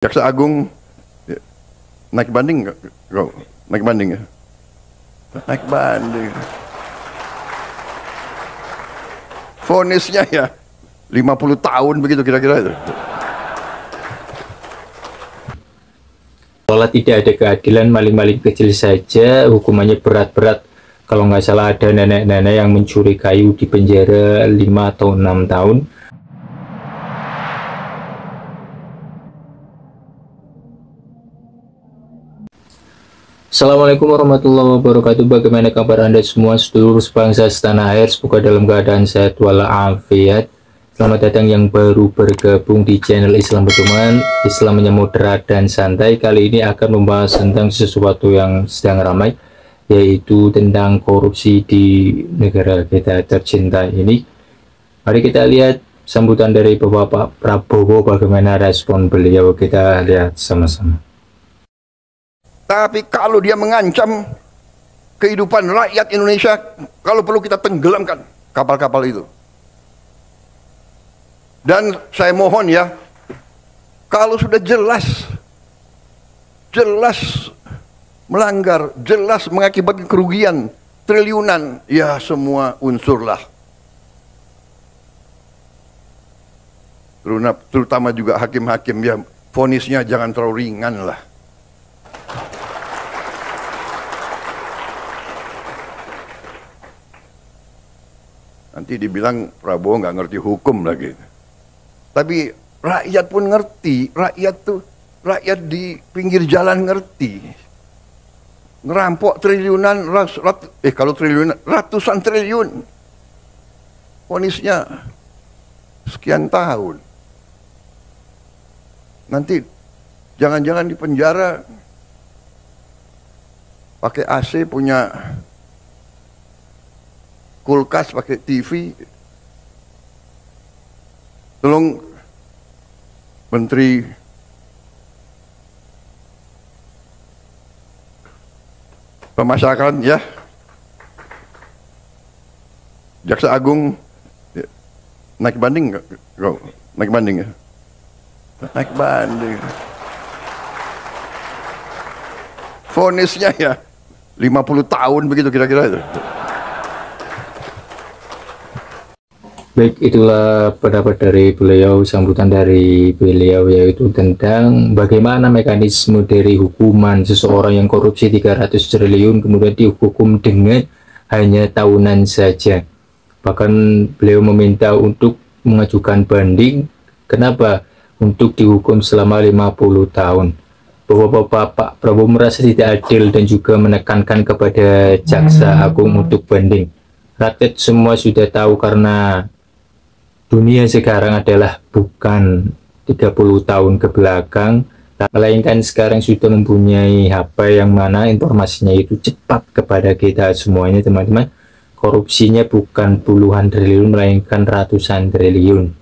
Jaksa Agung naik banding nggak? Naik banding ya? Naik banding. Vonisnya ya 50 tahun begitu kira-kira itu. Seolah tidak ada keadilan, maling-maling kecil saja hukumannya berat-berat. Kalau nggak salah ada nenek-nenek yang mencuri kayu di penjara 5 atau 6 tahun. Assalamualaikum warahmatullahi wabarakatuh. Bagaimana kabar Anda semua, seluruh sebangsa setanah air? Semoga dalam keadaan sehat walafiat. Selamat datang yang baru bergabung di channel Islam Pedoman, Islam yang moderat dan santai. Kali ini akan membahas tentang sesuatu yang sedang ramai, yaitu tentang korupsi di negara kita tercinta ini. Mari kita lihat sambutan dari Bapak Prabowo, bagaimana respon beliau. Kita lihat sama-sama. Tapi kalau dia mengancam kehidupan rakyat Indonesia, kalau perlu kita tenggelamkan kapal-kapal itu. Dan saya mohon ya, kalau sudah jelas melanggar, jelas mengakibatkan kerugian triliunan, ya semua unsurlah. Terutama juga hakim-hakim ya, vonisnya jangan terlalu ringan lah. Nanti dibilang Prabowo nggak ngerti hukum lagi. Tapi rakyat pun ngerti, rakyat di pinggir jalan ngerti. Ngerampok triliunan, kalau triliunan, ratusan triliun. Vonisnya sekian tahun. Nanti jangan-jangan di penjara pakai AC, punya kulkas, pakai TV. Tolong Menteri Pemasyarakatan ya, Jaksa Agung naik banding nggak? Naik banding ya? Naik banding. Vonisnya ya 50 tahun begitu kira-kira itu. Baik, itulah pendapat dari beliau, sambutan dari beliau, yaitu tentang bagaimana mekanisme dari hukuman seseorang yang korupsi 300 triliun kemudian dihukum dengan hanya tahunan saja. Bahkan beliau meminta untuk mengajukan banding. Kenapa? Untuk dihukum selama 50 tahun. Bahwa Bapak Prabowo merasa tidak adil dan juga menekankan kepada Jaksa Agung untuk banding. Rakyat semua sudah tahu, karena dunia sekarang adalah bukan 30 tahun ke belakang, melainkan sekarang sudah mempunyai HP yang mana informasinya itu cepat kepada kita semuanya, teman-teman. Korupsinya bukan puluhan triliun, melainkan ratusan triliun.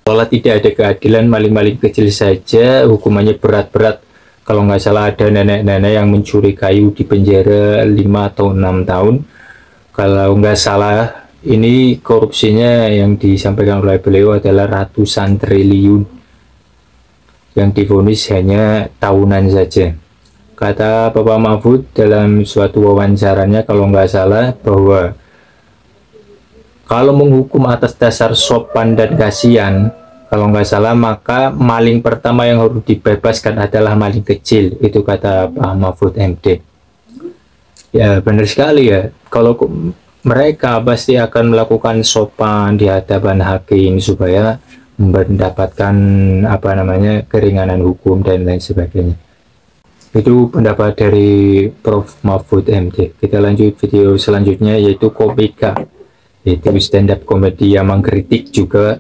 Seolah tidak ada keadilan, maling-maling kecil saja hukumannya berat-berat. Kalau nggak salah ada nenek-nenek yang mencuri kayu di penjara 5 atau 6 tahun. Kalau nggak salah, ini korupsinya yang disampaikan oleh beliau adalah ratusan triliun yang divonis hanya tahunan saja. Kata Bapak Mahfud dalam suatu wawancaranya, kalau nggak salah, bahwa kalau menghukum atas dasar sopan dan kasihan, kalau nggak salah, maka maling pertama yang harus dibebaskan adalah maling kecil. Itu kata Pak Mahfud MD. Ya benar sekali ya, kalau mereka pasti akan melakukan sopan di hadapan hakim supaya mendapatkan keringanan hukum dan lain sebagainya. Itu pendapat dari Prof Mahfud MD. Kita lanjut video selanjutnya, yaitu komika, yaitu stand up komedi yang mengkritik juga,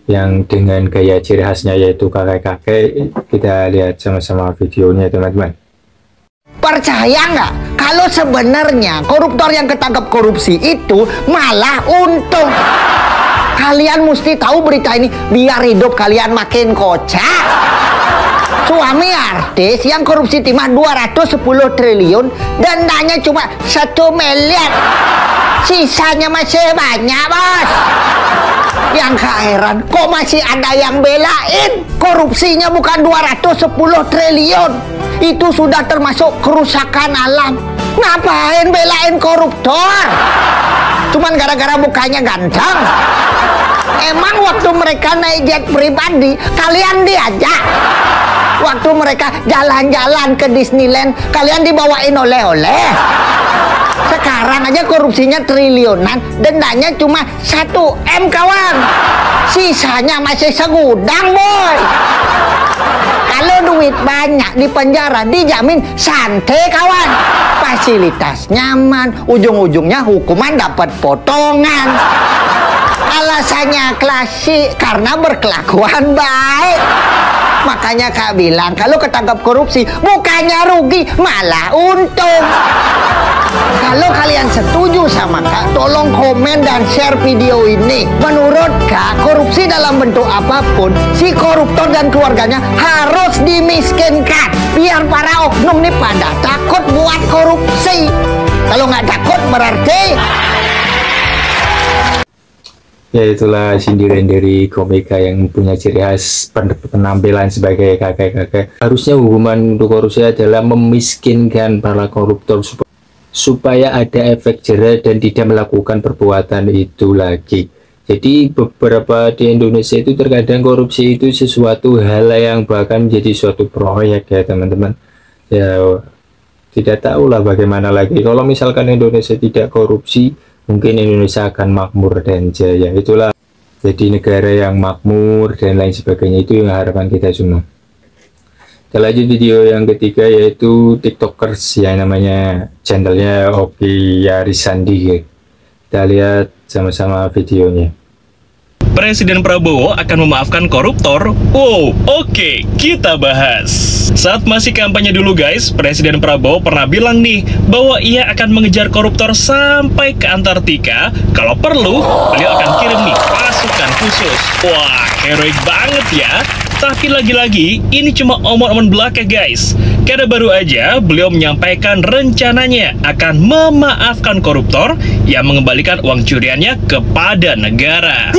yang dengan gaya ciri khasnya yaitu kakek-kakek. Kita lihat sama-sama videonya, teman-teman. Percaya nggak kalau sebenarnya koruptor yang ketangkep korupsi itu malah untung? Kalian mesti tahu berita ini biar hidup kalian makin kocak. Suami artis yang korupsi timah 210 triliun, dendanya cuma 1 miliar. Sisanya masih banyak, bos. Yang gak heran, kok masih ada yang belain? Korupsinya bukan 210 triliun. Itu sudah termasuk kerusakan alam. Ngapain belain koruptor? Cuman gara-gara mukanya ganteng. Emang waktu mereka naik jet pribadi, kalian diajak? Waktu mereka jalan-jalan ke Disneyland, kalian dibawain oleh-oleh? Sekarang aja korupsinya triliunan, dendanya cuma 1 M kawan. Sisanya masih segudang boy. Kalau duit banyak di penjara dijamin santai kawan. Fasilitas nyaman, ujung-ujungnya hukuman dapat potongan. Alasannya klasik, karena berkelakuan baik. Makanya Kak bilang kalau ketangkap korupsi bukannya rugi, malah untung. Kalau kalian setuju sama Kak, tolong komen dan share video ini. Menurut Kak, korupsi dalam bentuk apapun, si koruptor dan keluarganya harus dimiskinkan. Biar para oknum nih pada takut buat korupsi. Kalau nggak takut berarti... Ya itulah sindiran dari komika yang punya ciri khas penampilan sebagai kakek-kakek. Harusnya hukuman untuk korupsi adalah memiskinkan para koruptor supaya ada efek jera dan tidak melakukan perbuatan itu lagi. Jadi beberapa di Indonesia itu terkadang korupsi itu sesuatu hal yang bahkan menjadi suatu proyek ya teman-teman. Ya tidak tahulah bagaimana lagi kalau misalkan Indonesia tidak korupsi, mungkin Indonesia akan makmur dan jaya. Itulah jadi negara yang makmur dan lain sebagainya, itu yang harapan kita semua. Kita lanjut video yang ketiga, yaitu tiktokers yang namanya channelnya Oki Yarisandi. Kita lihat sama-sama videonya. Presiden Prabowo akan memaafkan koruptor. Wow, oke, kita bahas. Saat masih kampanye dulu guys, Presiden Prabowo pernah bilang nih bahwa ia akan mengejar koruptor sampai ke Antartika. Kalau perlu, beliau akan kirim nih pasukan khusus. Wah, heroik banget ya. Tapi lagi-lagi, ini cuma omong-omong belaka guys. Karena baru aja beliau menyampaikan rencananya akan memaafkan koruptor yang mengembalikan uang curiannya kepada negara.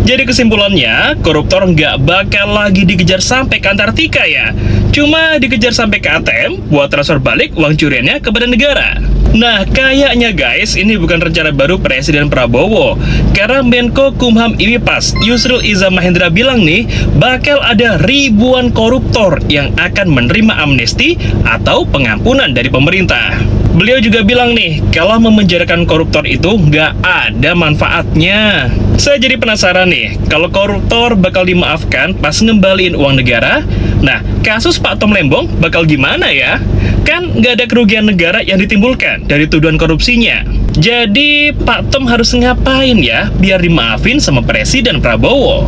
Jadi kesimpulannya, koruptor nggak bakal lagi dikejar sampai ke Antartika ya. Cuma dikejar sampai ke ATM buat transfer balik uang curiannya kepada negara. Nah, kayaknya guys, ini bukan rencana baru Presiden Prabowo. Karena Menko Kumham Imipas, Yusril Iza Mahendra bilang nih, bakal ada ribuan koruptor yang akan menerima amnesti atau pengampunan dari pemerintah. Beliau juga bilang nih, kalau memenjarakan koruptor itu nggak ada manfaatnya. Saya jadi penasaran nih, kalau koruptor bakal dimaafkan pas ngembaliin uang negara, nah kasus Pak Tom Lembong bakal gimana ya? Kan nggak ada kerugian negara yang ditimbulkan dari tuduhan korupsinya. Jadi Pak Tom harus ngapain ya biar dimaafin sama Presiden Prabowo?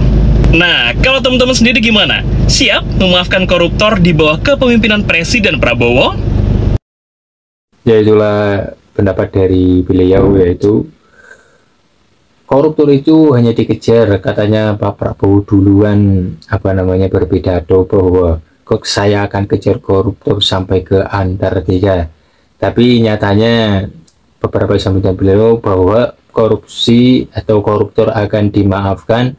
Nah, kalau teman-teman sendiri gimana? Siap memaafkan koruptor di bawah kepemimpinan Presiden Prabowo? Ya itulah pendapat dari beliau, yaitu koruptor itu hanya dikejar, katanya Pak Prabowo duluan berpidato bahwa kok saya akan kejar koruptor sampai ke Antartika. Tapi nyatanya beberapa sambutan beliau bahwa korupsi atau koruptor akan dimaafkan,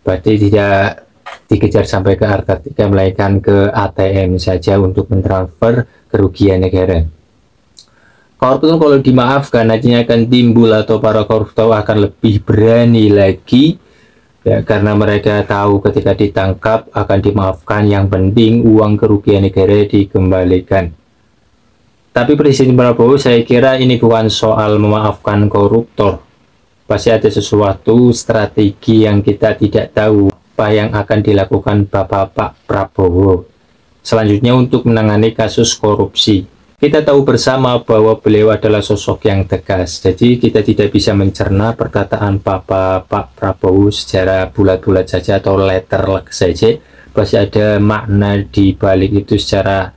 berarti tidak dikejar sampai ke Antartika, melainkan ke ATM saja untuk mentransfer kerugian negara. Koruptor kalau dimaafkan nantinya akan timbul atau para koruptor akan lebih berani lagi ya, karena mereka tahu ketika ditangkap akan dimaafkan, yang penting uang kerugian negara dikembalikan. Tapi Presiden Prabowo, saya kira ini bukan soal memaafkan koruptor, pasti ada sesuatu strategi yang kita tidak tahu apa yang akan dilakukan Pak Prabowo selanjutnya untuk menangani kasus korupsi. Kita tahu bersama bahwa beliau adalah sosok yang tegas, jadi kita tidak bisa mencerna perkataan Pak Prabowo secara bulat-bulat saja atau letterlek saja. Pasti ada makna di balik itu secara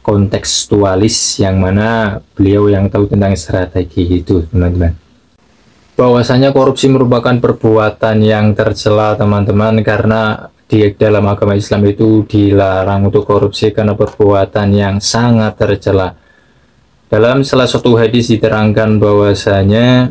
kontekstualis, yang mana beliau yang tahu tentang strategi itu, teman-teman. Bahwasanya korupsi merupakan perbuatan yang tercela, teman-teman, karena di dalam agama Islam itu dilarang untuk korupsi karena perbuatan yang sangat tercela. Dalam salah satu hadis diterangkan bahwasanya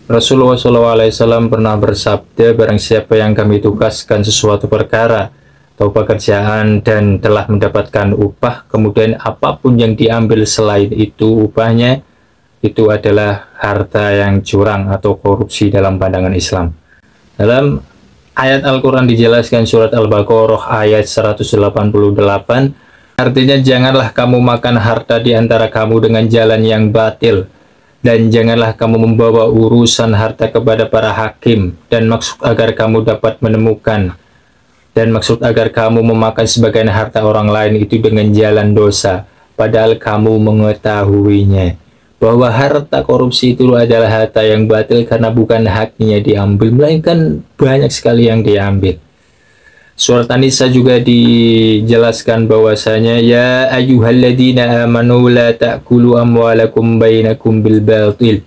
Rasulullah SAW pernah bersabda, barang siapa yang kami tugaskan sesuatu perkara atau pekerjaan dan telah mendapatkan upah, kemudian apapun yang diambil selain itu upahnya, itu adalah harta yang curang atau korupsi dalam pandangan Islam. Dalam ayat Al-Quran dijelaskan surat Al-Baqarah ayat 188, artinya janganlah kamu makan harta di antara kamu dengan jalan yang batil, dan janganlah kamu membawa urusan harta kepada para hakim, dan maksud agar kamu dapat menemukan, dan maksud agar kamu memakan sebagian harta orang lain itu dengan jalan dosa, padahal kamu mengetahuinya bahwa harta korupsi itu adalah harta yang batil karena bukan haknya diambil, melainkan banyak sekali yang diambil. Surat An-Nisa juga dijelaskan bahwasanya ya ayyuhalladzina amanu la ta'kulu amwalakum bainakum bil batil.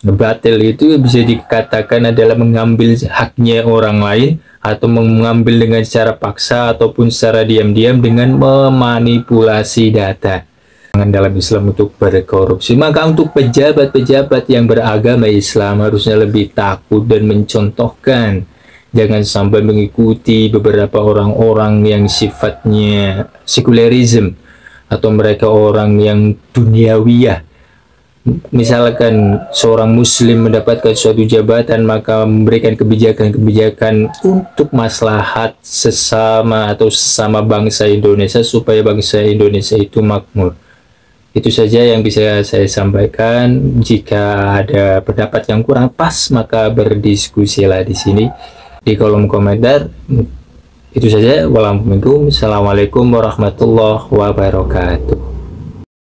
Batil itu bisa dikatakan adalah mengambil haknya orang lain atau mengambil dengan secara paksa ataupun secara diam-diam dengan memanipulasi data. Dalam Islam untuk berkorupsi, maka untuk pejabat-pejabat yang beragama Islam harusnya lebih takut dan mencontohkan, jangan sampai mengikuti beberapa orang-orang yang sifatnya sekularisme atau mereka orang yang duniawiyah. Misalkan seorang muslim mendapatkan suatu jabatan, maka memberikan kebijakan-kebijakan untuk maslahat sesama atau sesama bangsa Indonesia supaya bangsa Indonesia itu makmur. Itu saja yang bisa saya sampaikan. Jika ada pendapat yang kurang pas, maka berdiskusilah di sini di kolom komentar. Itu saja. Wassalamualaikum warahmatullahi wabarakatuh.